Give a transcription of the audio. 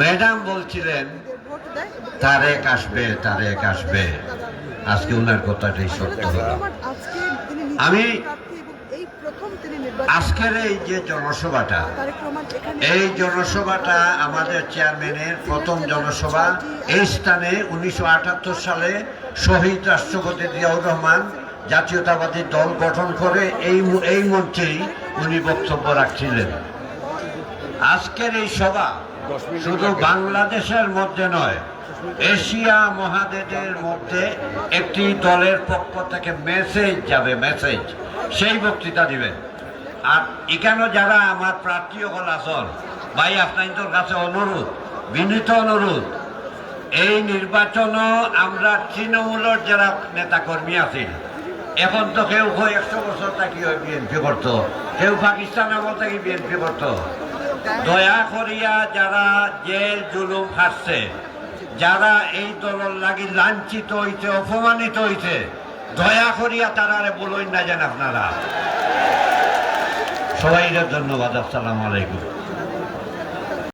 Madam বলছিলেন তারেক আসবে, তারেক আসবে। আজকে ওনার কথাটাই সত্য হলো। আমি আজকের এই যে জনসভাটা, এই জনসভাটা আমাদের চেয়ারম্যানের প্রথম জনসভা। এই স্থানে 1978 সালে শহীদ রাষ্ট্রপতি জিয়াউর রহমান জাতীয়তাবাদী দল গঠন করে এই মঞ্চেই উনি বক্তব্য রাখছিলেন। আজকের এই সভা শুধু বাংলাদেশের মধ্যে নয়, এশিয়া মহাদেশের মধ্যে একটি দলের পক্ষ থেকে মেসেজ যাবে, মেসেজ। সেই বক্তৃতা দিবেন। আর এখানে যারা আমার প্রার্থী হল আসন ভাই, আপনাদের কাছে অনুরোধ, বিনীত অনুরোধ, এই নির্বাচনও আমরা তৃণমূলের যারা নেতাকর্মী আছেন, এখন তো কেউ 100 বছর থাকি বিএনপি করতো, কেউ পাকিস্তান আমল থেকে বিএনপি করতো। দয়া করিয়া যারা জেল জুলুম খাটছে, যারা এই দলের লাগি লাঞ্ছিত হইছে, অপমানিত হইছে, দয়া করিয়া তারা বলুন না যেন আপনারা। সবাইকে ধন্যবাদ। আসসালামু আলাইকুম।